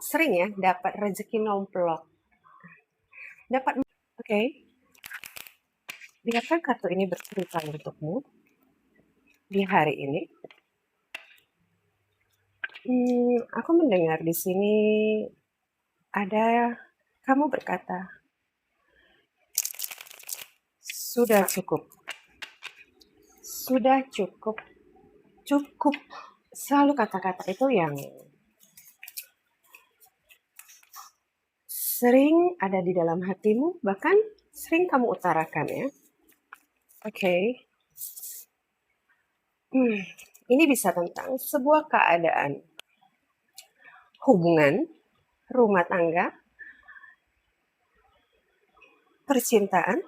sering ya, dapat rezeki nomplok. Dapat, oke. Biarkan kartu ini bercerita untukmu di hari ini. Aku mendengar di sini ada kamu berkata, sudah cukup, sudah cukup, cukup. Selalu kata-kata itu yang sering ada di dalam hatimu, bahkan sering kamu utarakan ya. Oke. Ini bisa tentang sebuah keadaan hubungan, rumah tangga, percintaan,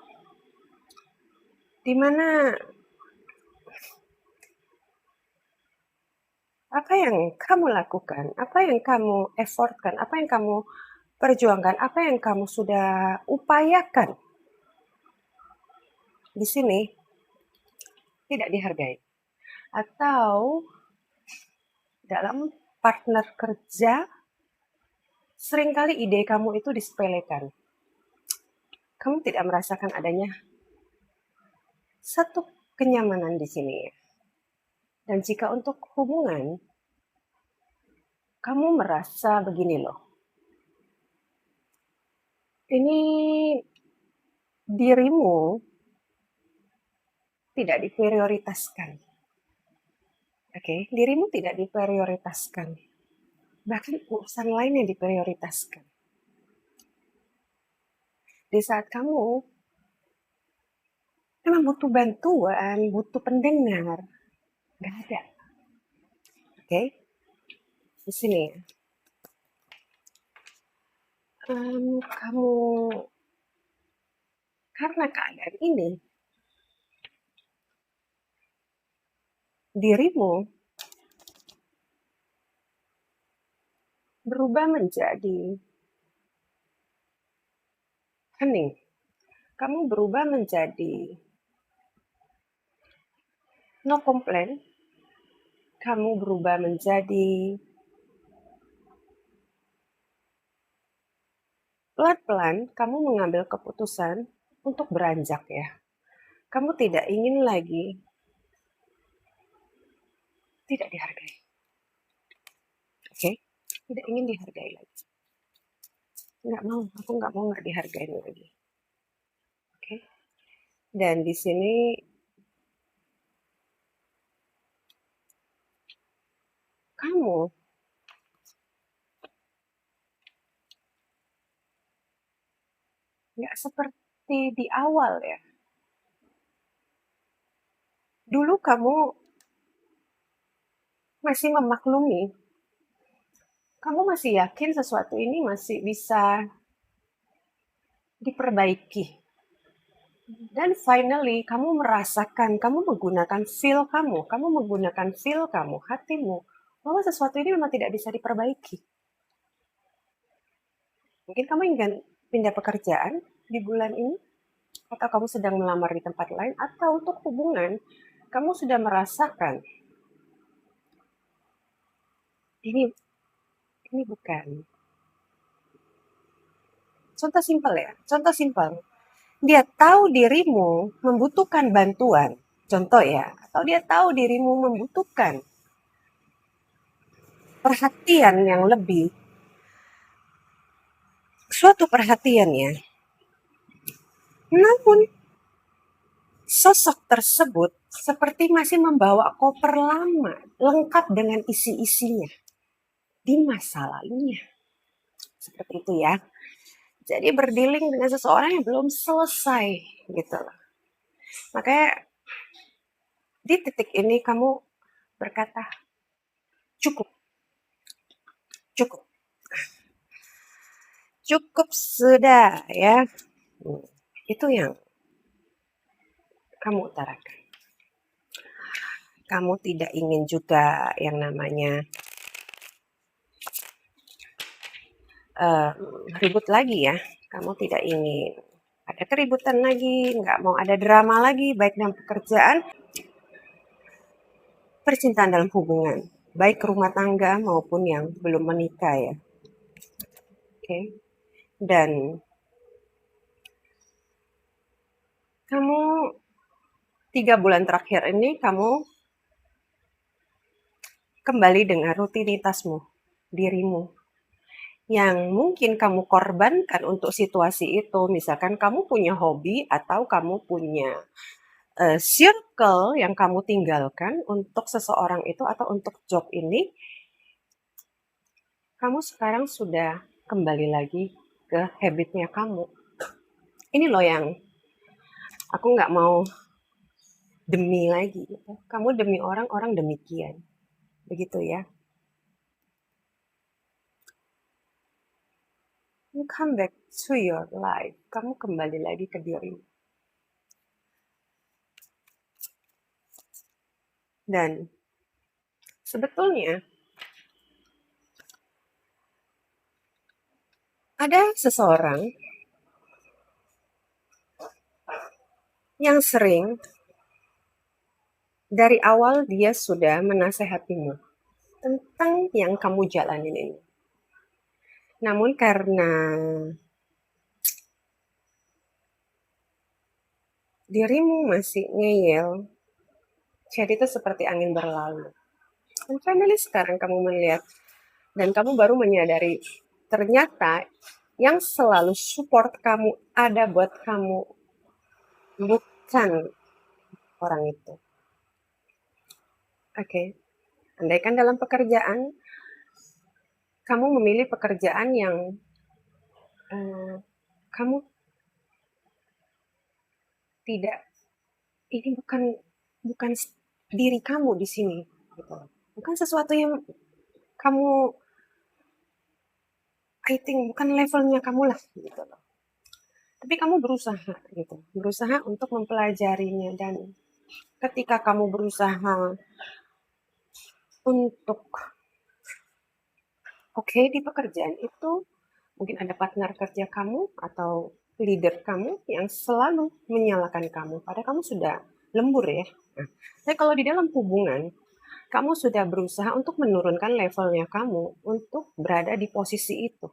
di mana apa yang kamu lakukan, apa yang kamu effortkan, apa yang kamu perjuangkan, apa yang kamu sudah upayakan di sini tidak dihargai. Atau dalam partner kerja, seringkali ide kamu itu disepelekan. Kamu tidak merasakan adanya satu kenyamanan di sini. Dan jika untuk hubungan, kamu merasa begini loh. Ini dirimu tidak diprioritaskan. Oke, dirimu tidak diprioritaskan. Bahkan urusan lain yang diprioritaskan. Di saat kamu memang butuh bantuan, butuh pendengar, nggak ada. Oke, di sini ya. Kamu karena keadaan ini, dirimu berubah menjadi hening. Kamu berubah menjadi no complain. Kamu berubah menjadi pelan-pelan kamu mengambil keputusan untuk beranjak ya. Kamu tidak ingin lagi tidak dihargai. Oke? Tidak ingin dihargai lagi. Aku nggak mau nggak dihargai lagi. Oke? Dan di sini kamu nggak seperti di awal ya. Dulu kamu masih memaklumi. Kamu masih yakin sesuatu ini masih bisa diperbaiki. Dan finally, kamu merasakan, kamu menggunakan feel kamu, hatimu, bahwa sesuatu ini memang tidak bisa diperbaiki. Mungkin kamu ingin pindah pekerjaan di bulan ini, atau kamu sedang melamar di tempat lain, atau untuk hubungan, kamu sudah merasakan ini bukan. Contoh simpel ya, contoh simpel. Dia tahu dirimu membutuhkan bantuan, contoh ya, atau dia tahu dirimu membutuhkan perhatian yang lebih, suatu perhatian ya. Namun sosok tersebut seperti masih membawa koper lama, lengkap dengan isi-isinya di masa lalunya. Seperti itu ya. Jadi berdealing dengan seseorang yang belum selesai gitu loh. Makanya di titik ini kamu berkata, cukup, cukup, cukup sudah ya. Itu yang kamu utarakan. Kamu tidak ingin juga yang namanya ribut lagi ya. Kamu tidak ingin ada keributan lagi, nggak mau ada drama lagi, baik dalam pekerjaan, percintaan dalam hubungan, baik rumah tangga maupun yang belum menikah ya. Oke. Dan kamu 3 bulan terakhir ini kamu kembali dengan rutinitasmu, dirimu, yang mungkin kamu korbankan untuk situasi itu. Misalkan kamu punya hobi atau kamu punya circle yang kamu tinggalkan untuk seseorang itu atau untuk job ini, kamu sekarang sudah kembali lagi ke habitnya kamu. Ini loh yang aku nggak mau demi lagi. Gitu. Kamu demi orang, orang demikian. Begitu ya. You come back to your life. Kamu kembali lagi ke dirimu. Dan sebetulnya ada seseorang yang sering dari awal dia sudah menasehatimu tentang yang kamu jalanin ini. Namun karena dirimu masih ngeyel, jadi itu seperti angin berlalu. Dan finally sekarang kamu melihat dan kamu baru menyadari ternyata yang selalu support kamu ada buat kamu bukan orang itu. Oke. Andaikan dalam pekerjaan kamu memilih pekerjaan yang kamu tidak, ini bukan diri kamu di sini, gitu. Bukan sesuatu yang kamu, I think bukan levelnya kamu lah, gitu loh. Tapi kamu berusaha, gitu, berusaha untuk mempelajarinya dan ketika kamu berusaha untuk oke di pekerjaan itu, mungkin ada partner kerja kamu atau leader kamu yang selalu menyalahkan kamu, padahal kamu sudah lembur ya. Nah, tapi kalau di dalam hubungan, kamu sudah berusaha untuk menurunkan levelnya kamu untuk berada di posisi itu.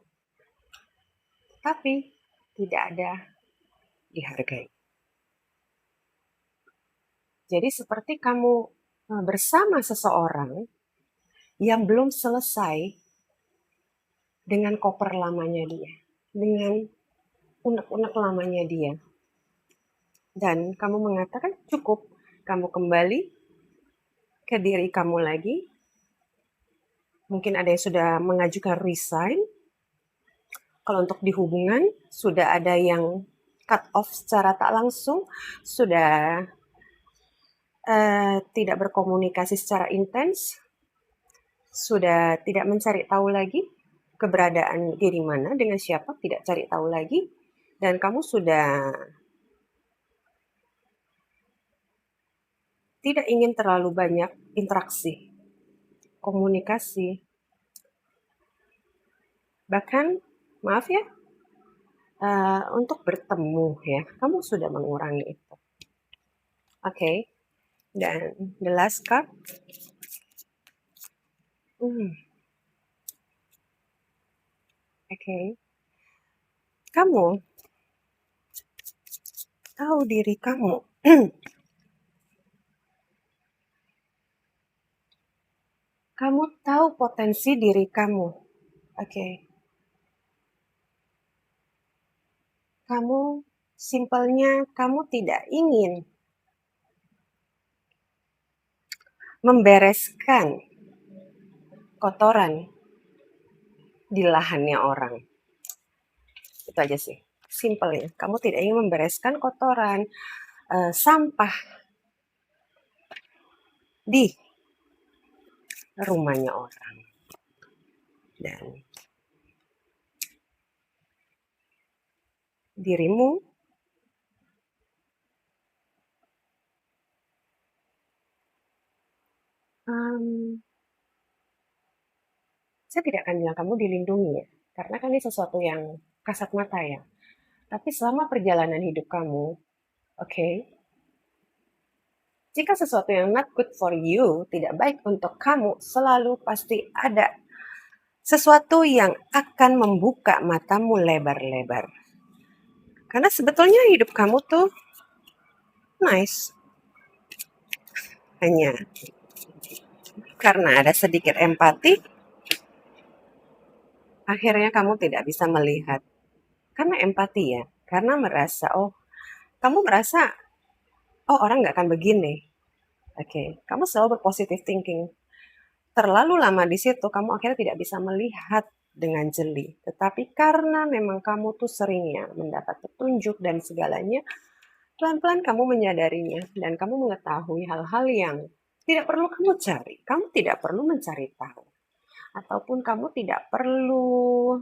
Tapi tidak ada dihargai. Jadi seperti kamu bersama seseorang yang belum selesai dengan koper lamanya dia, dengan unek-unek lamanya dia. Dan kamu mengatakan cukup, kamu kembali ke diri kamu lagi. Mungkin ada yang sudah mengajukan resign. Kalau untuk di hubungan, sudah ada yang cut off secara tak langsung, sudah tidak berkomunikasi secara intens, sudah tidak mencari tahu lagi keberadaan diri mana dengan siapa, tidak cari tahu lagi, dan kamu sudah tidak ingin terlalu banyak interaksi, komunikasi. Bahkan, maaf ya, untuk bertemu ya, kamu sudah mengurangi itu. Oke, dan the last card. Oke. Kamu tahu diri kamu. Kamu tahu potensi diri kamu. Oke. Kamu simpelnya kamu tidak ingin membereskan kotoran di lahannya orang. Itu aja sih. Simpelnya, kamu tidak ingin membereskan kotoran, sampah di rumahnya orang. Dan dirimu saya tidak akan bilang kamu dilindungi ya, karena kan ini sesuatu yang kasat mata ya. Tapi selama perjalanan hidup kamu, oke, jika sesuatu yang not good for you, tidak baik untuk kamu, selalu pasti ada sesuatu yang akan membuka matamu lebar-lebar. Karena sebetulnya hidup kamu tuh nice. Hanya karena ada sedikit empati, akhirnya kamu tidak bisa melihat. Karena empati ya, karena kamu merasa, oh orang nggak akan begini. Oke, kamu selalu berpositive thinking. Terlalu lama di situ, kamu akhirnya tidak bisa melihat dengan jeli. Tetapi karena memang kamu tuh seringnya mendapat petunjuk dan segalanya, pelan-pelan kamu menyadarinya dan kamu mengetahui hal-hal yang tidak perlu kamu cari. Kamu tidak perlu mencari tahu. Ataupun kamu tidak perlu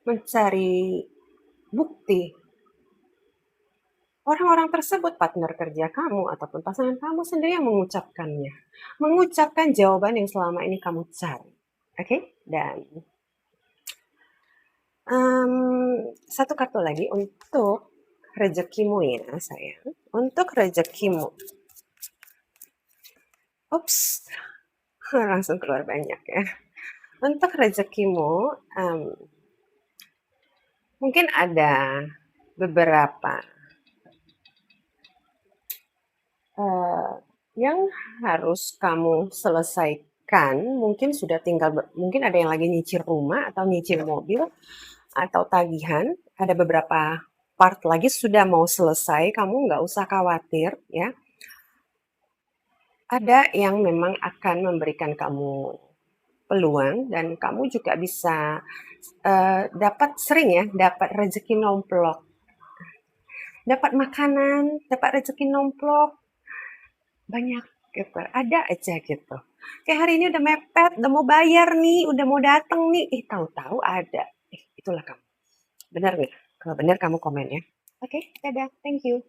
mencari bukti. Orang-orang tersebut, partner kerja kamu ataupun pasangan kamu sendiri yang mengucapkannya. Mengucapkan jawaban yang selama ini kamu cari. Oke? Dan satu kartu lagi untuk rezekimu ya sayang. Untuk rezekimu. Ups, langsung keluar banyak ya. Untuk rezekimu, mungkin ada beberapa yang harus kamu selesaikan. Mungkin sudah tinggal, mungkin ada yang lagi nyicil rumah atau nyicil mobil atau tagihan. Ada beberapa part lagi sudah mau selesai, kamu nggak usah khawatir ya. Ada yang memang akan memberikan kamu peluang dan kamu juga bisa dapat sering ya, dapat rezeki nomplok, dapat makanan, dapat rezeki nomplok, banyak gitu, ada aja gitu. Kayak hari ini udah mepet, udah mau bayar nih, udah mau dateng nih, tahu-tahu ada. Itulah kamu. Benar nggak? Kalau benar kamu komen ya. Oke, dadah, thank you.